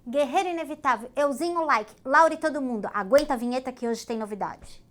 Guerreiro inevitável, euzinho like, Laura e todo mundo, aguenta a vinheta que hoje tem novidade.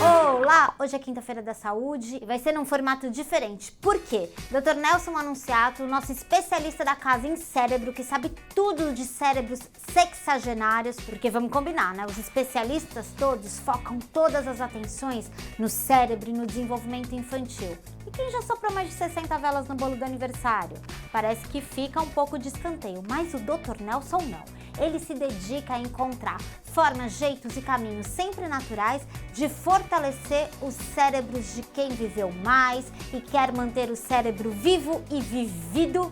Olá, hoje é quinta-feira da saúde e vai ser num formato diferente. Por quê? Dr. Nelson Anunciato, nosso especialista da casa em cérebro, que sabe tudo de cérebros sexagenários, porque vamos combinar, né? Os especialistas todos focam todas as atenções no cérebro e no desenvolvimento infantil. E quem já soprou mais de 60 velas no bolo do aniversário? Parece que fica um pouco de escanteio, mas o Dr. Nelson não. Ele se dedica a encontrar formas, jeitos e caminhos sempre naturais de fortalecer os cérebros de quem viveu mais e quer manter o cérebro vivo e vívido,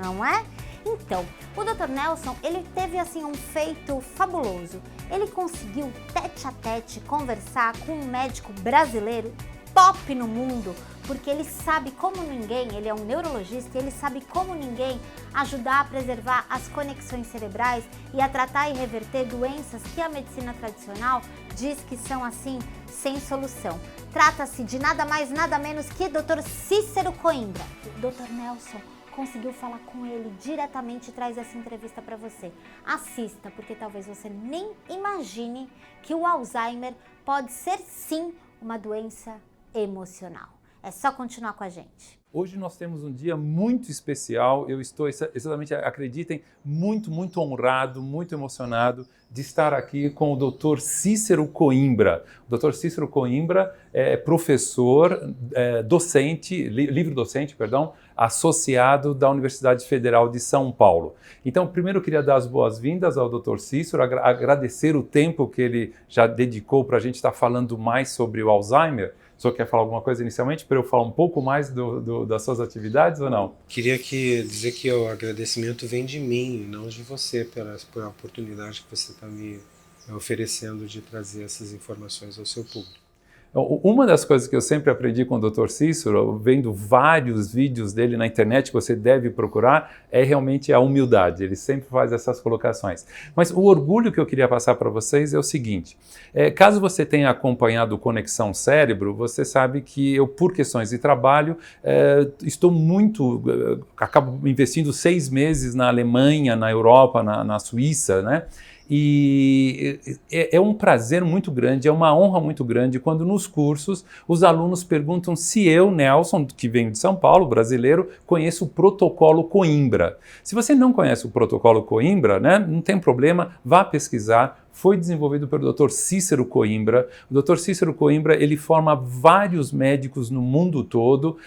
não é? Então, o Dr. Nelson, ele teve assim um feito fabuloso. Ele conseguiu tete a tete conversar com um médico brasileiro top no mundo, porque ele sabe como ninguém, ele é um neurologista, e ele sabe como ninguém ajudar a preservar as conexões cerebrais e a tratar e reverter doenças que a medicina tradicional diz que são assim, sem solução. Trata-se de nada mais, nada menos que Dr. Cícero Coimbra. O Dr. Nelson conseguiu falar com ele diretamente e traz essa entrevista para você. Assista, porque talvez você nem imagine que o Alzheimer pode ser sim uma doença emocional. É só continuar com a gente. Hoje nós temos um dia muito especial, eu estou exatamente, acreditem, muito honrado, muito emocionado de estar aqui com o Dr. Cícero Coimbra. O Dr. Cícero Coimbra é professor, docente, livre-docente, perdão, associado da Universidade Federal de São Paulo. Então, primeiro eu queria dar as boas-vindas ao Dr. Cícero, agradecer o tempo que ele já dedicou para a gente estar falando mais sobre o Alzheimer. O senhor quer falar alguma coisa inicialmente para eu falar um pouco mais das suas atividades ou não? Queria dizer que o agradecimento vem de mim, não de você, pela oportunidade que você está me oferecendo de trazer essas informações ao seu público. Uma das coisas que eu sempre aprendi com o Dr. Cícero, vendo vários vídeos dele na internet que você deve procurar, é realmente a humildade. Ele sempre faz essas colocações. Mas o orgulho que eu queria passar para vocês é o seguinte: caso você tenha acompanhado Conexão Cérebro, você sabe que eu, por questões de trabalho, acabo investindo 6 meses na Alemanha, na Europa, na Suíça, né? E é um prazer muito grande, é uma honra muito grande quando nos cursos os alunos perguntam se eu, Nelson, que venho de São Paulo, brasileiro, conheço o protocolo Coimbra. Se você não conhece o protocolo Coimbra, né, não tem problema, vá pesquisar. Foi desenvolvido pelo Dr. Cícero Coimbra. O Dr. Cícero Coimbra, ele forma vários médicos no mundo todo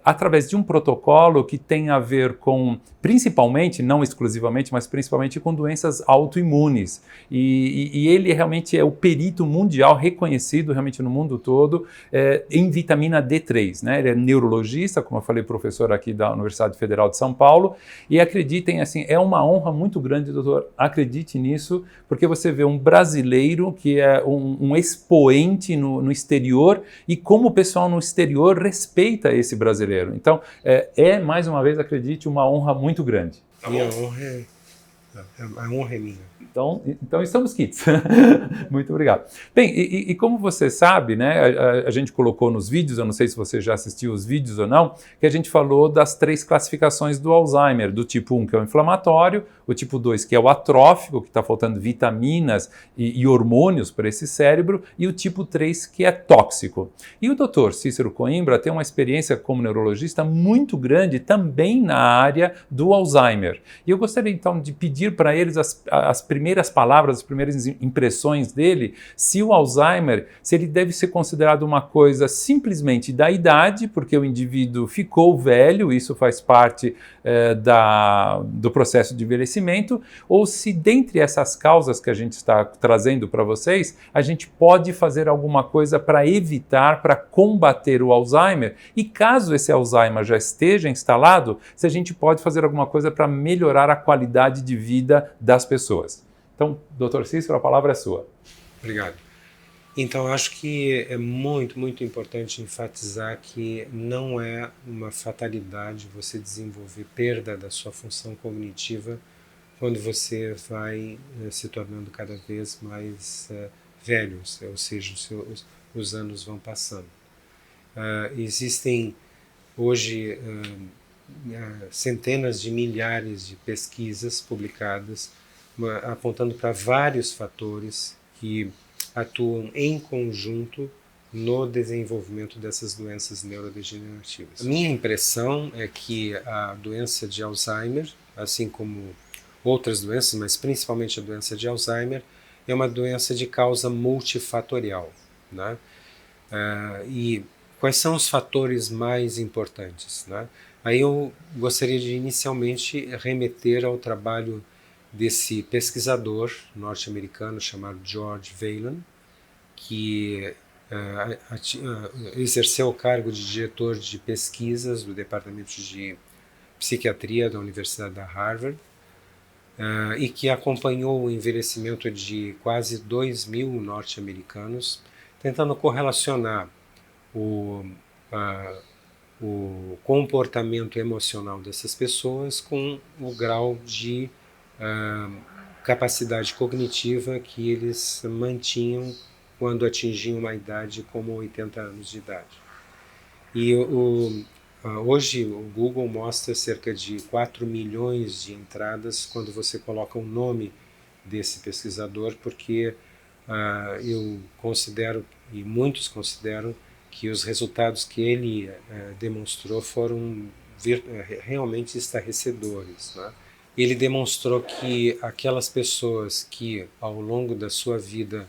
através de um protocolo que tem a ver com, principalmente, não exclusivamente, mas principalmente com doenças autoimunes. E ele realmente é o perito mundial reconhecido realmente no mundo todo em vitamina D3, né? Ele é neurologista, como eu falei, professor aqui da Universidade Federal de São Paulo. E acreditem, assim, é uma honra muito grande, doutor, acredite nisso, porque você vê um brasileiro que é um expoente no exterior e como o pessoal no exterior respeita esse brasileiro. Então, mais uma vez, acredite, uma honra muito grande. A honra é minha. Então estamos quites. Muito obrigado. Bem, e como você sabe, né, a gente colocou nos vídeos, eu não sei se você já assistiu os vídeos ou não, que a gente falou das 3 classificações do Alzheimer, do tipo 1, que é o inflamatório, o tipo 2, que é o atrófico, que está faltando vitaminas e hormônios para esse cérebro, e o tipo 3, que é tóxico. E o Dr. Cícero Coimbra tem uma experiência como neurologista muito grande também na área do Alzheimer. E eu gostaria então de pedir para eles as primeiras palavras, as primeiras impressões dele, se o Alzheimer, se ele deve ser considerado uma coisa simplesmente da idade, porque o indivíduo ficou velho, isso faz parte do processo de envelhecimento, ou se dentre essas causas que a gente está trazendo para vocês, a gente pode fazer alguma coisa para evitar, para combater o Alzheimer, e caso esse Alzheimer já esteja instalado, se a gente pode fazer alguma coisa para melhorar a qualidade de vida das pessoas. Então, Dr. Cícero, a palavra é sua. Obrigado. Então, acho que é muito importante enfatizar que não é uma fatalidade você desenvolver perda da sua função cognitiva quando você vai se tornando cada vez mais velho, ou seja, os anos vão passando. Existem hoje centenas de milhares de pesquisas publicadas apontando para vários fatores que atuam em conjunto no desenvolvimento dessas doenças neurodegenerativas. A minha impressão é que a doença de Alzheimer, assim como outras doenças, mas principalmente a doença de Alzheimer, é uma doença de causa multifatorial, né? E quais são os fatores mais importantes, né? Aí eu gostaria de inicialmente remeter ao trabalho desse pesquisador norte-americano chamado George Whalen, que exerceu o cargo de diretor de pesquisas do Departamento de Psiquiatria da Universidade da Harvard, e que acompanhou o envelhecimento de quase 2.000 norte-americanos, tentando correlacionar o comportamento emocional dessas pessoas com o grau de capacidade cognitiva que eles mantinham quando atingiam uma idade como 80 anos de idade. E hoje o Google mostra cerca de 4 milhões de entradas quando você coloca o nome desse pesquisador, porque eu considero, e muitos consideram, que os resultados que ele demonstrou foram realmente estarrecedores, né? Ele demonstrou que aquelas pessoas que ao longo da sua vida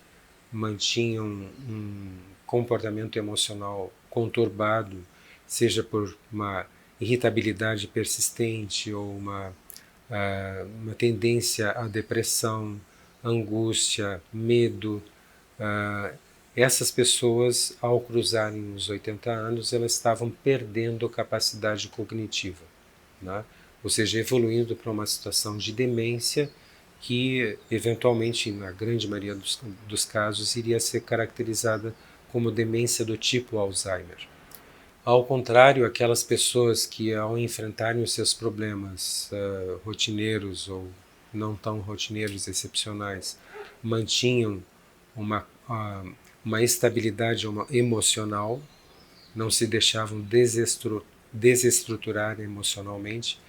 mantinham um comportamento emocional conturbado, seja por uma irritabilidade persistente ou uma tendência à depressão, angústia, medo, essas pessoas, ao cruzarem os 80 anos, elas estavam perdendo capacidade cognitiva, né? Ou seja, evoluindo para uma situação de demência que, eventualmente, na grande maioria dos casos, iria ser caracterizada como demência do tipo Alzheimer. Ao contrário, aquelas pessoas que, ao enfrentarem os seus problemas rotineiros ou não tão rotineiros, excepcionais, mantinham uma estabilidade emocional, não se deixavam desestruturar emocionalmente,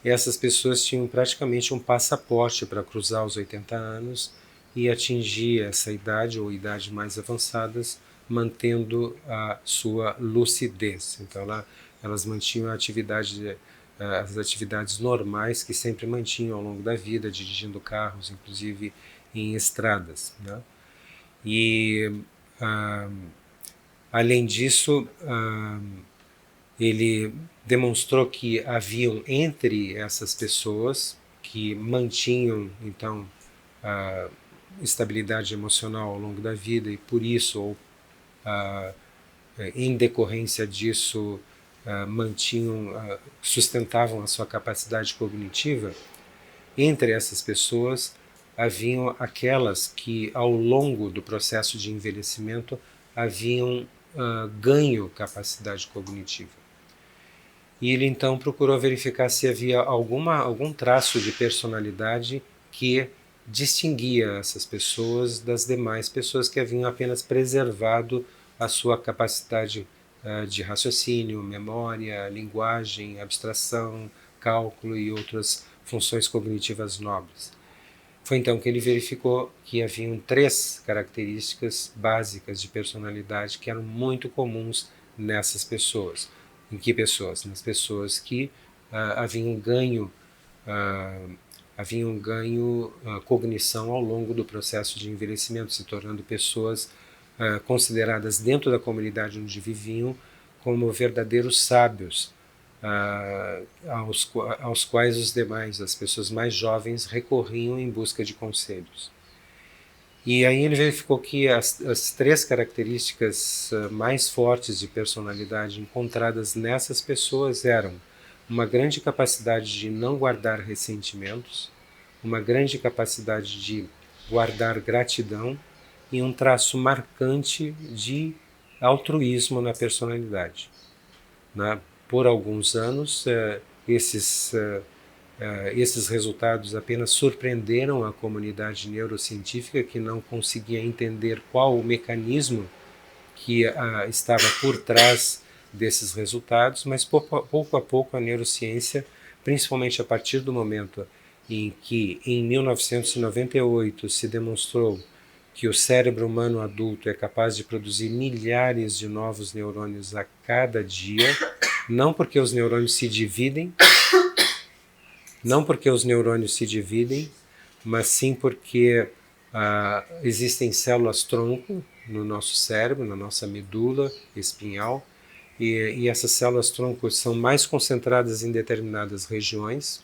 e essas pessoas tinham praticamente um passaporte para cruzar os 80 anos e atingir essa idade ou idades mais avançadas, mantendo a sua lucidez. Então elas mantinham as atividades normais que sempre mantinham ao longo da vida, dirigindo carros, inclusive em estradas, né? E além disso, ele demonstrou que haviam entre essas pessoas que mantinham então a estabilidade emocional ao longo da vida e por isso, ou em decorrência disso, sustentavam a sua capacidade cognitiva. Entre essas pessoas haviam aquelas que ao longo do processo de envelhecimento haviam ganho capacidade cognitiva. E ele então procurou verificar se havia algum traço de personalidade que distinguia essas pessoas das demais pessoas que haviam apenas preservado a sua capacidade de raciocínio, memória, linguagem, abstração, cálculo e outras funções cognitivas nobres. Foi então que ele verificou que haviam 3 características básicas de personalidade que eram muito comuns nessas pessoas. Em que pessoas? Nas pessoas que haviam ganho cognição ao longo do processo de envelhecimento, se tornando pessoas consideradas dentro da comunidade onde viviam como verdadeiros sábios, aos quais os demais, as pessoas mais jovens, recorriam em busca de conselhos. E aí ele verificou que as 3 características mais fortes de personalidade encontradas nessas pessoas eram uma grande capacidade de não guardar ressentimentos, uma grande capacidade de guardar gratidão e um traço marcante de altruísmo na personalidade, né? Por alguns anos, esses resultados apenas surpreenderam a comunidade neurocientífica, que não conseguia entender qual o mecanismo que estava por trás desses resultados, mas pouco a pouco a neurociência, principalmente a partir do momento em que, em 1998, se demonstrou que o cérebro humano adulto é capaz de produzir milhares de novos neurônios a cada dia, não porque os neurônios se dividem, mas sim porque existem células-tronco no nosso cérebro, na nossa medula espinhal, e essas células-tronco são mais concentradas em determinadas regiões,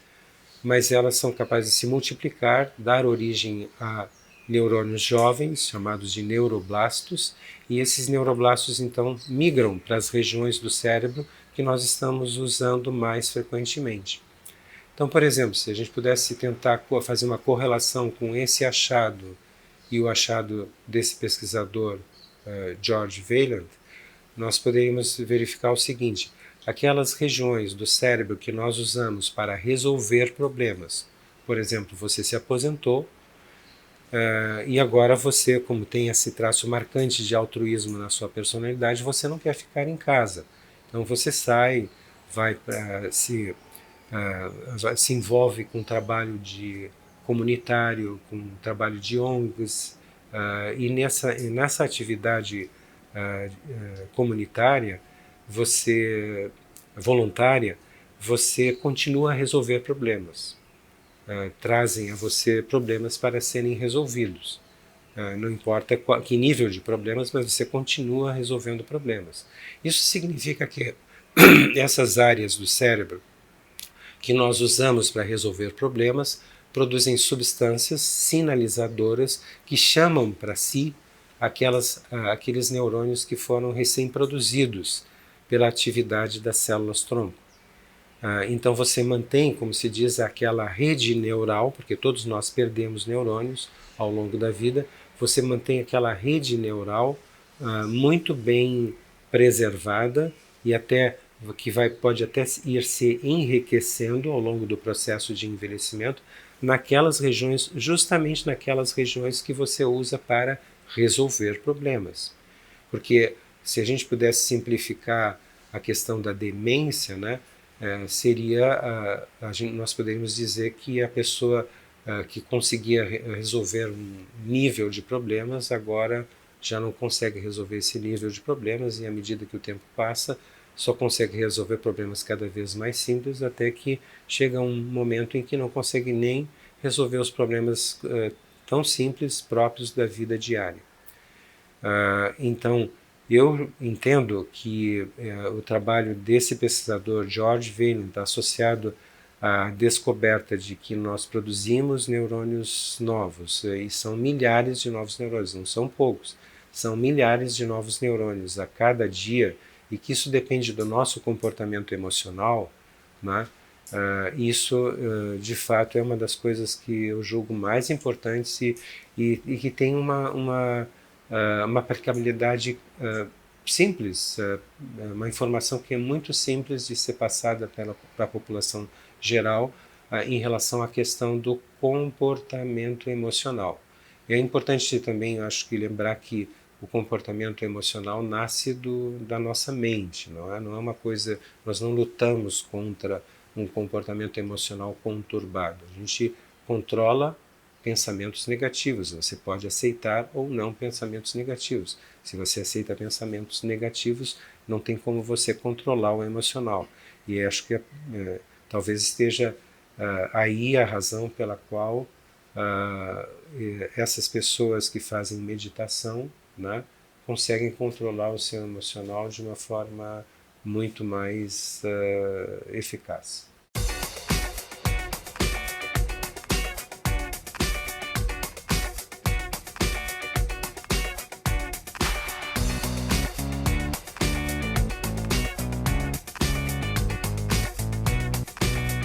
mas elas são capazes de se multiplicar, dar origem a neurônios jovens, chamados de neuroblastos, e esses neuroblastos então migram para as regiões do cérebro que nós estamos usando mais frequentemente. Então, por exemplo, se a gente pudesse tentar fazer uma correlação com esse achado e o achado desse pesquisador, George Vaillant, nós poderíamos verificar o seguinte: aquelas regiões do cérebro que nós usamos para resolver problemas, por exemplo, você se aposentou e agora você, como tem esse traço marcante de altruísmo na sua personalidade, você não quer ficar em casa. Então você sai, vai se envolve com trabalho comunitário, com trabalho de ONGs, e nessa atividade comunitária, voluntária, você continua a resolver problemas. Trazem a você problemas para serem resolvidos. Não importa que nível de problemas, mas você continua resolvendo problemas. Isso significa que essas áreas do cérebro que nós usamos para resolver problemas produzem substâncias sinalizadoras que chamam para si aqueles neurônios que foram recém-produzidos pela atividade das células-tronco. Então você mantém, como se diz, aquela rede neural, porque todos nós perdemos neurônios ao longo da vida, você mantém aquela rede neural muito bem preservada e pode até ir se enriquecendo ao longo do processo de envelhecimento naquelas regiões, justamente naquelas regiões que você usa para resolver problemas. Porque se a gente pudesse simplificar a questão da demência, né, nós poderíamos dizer que a pessoa que conseguia resolver um nível de problemas agora já não consegue resolver esse nível de problemas, e à medida que o tempo passa só consegue resolver problemas cada vez mais simples, até que chega um momento em que não consegue nem resolver os problemas tão simples próprios da vida diária. Então, eu entendo que o trabalho desse pesquisador, George Vaillant, associado à descoberta de que nós produzimos neurônios novos, e são milhares de novos neurônios, não são poucos, são milhares de novos neurônios a cada dia, e que isso depende do nosso comportamento emocional, né? Isso, de fato, é uma das coisas que eu julgo mais importantes e que tem uma aplicabilidade simples, uma informação que é muito simples de ser passada para a população geral em relação à questão do comportamento emocional. E é importante também, eu acho que, lembrar que o comportamento emocional nasce da nossa mente, não é uma coisa, nós não lutamos contra um comportamento emocional conturbado. A gente controla pensamentos negativos. Você pode aceitar ou não pensamentos negativos. Se você aceita pensamentos negativos, não tem como você controlar o emocional. E acho que talvez esteja aí a razão pela qual essas pessoas que fazem meditação, né, conseguem controlar o seu emocional de uma forma muito mais eficaz.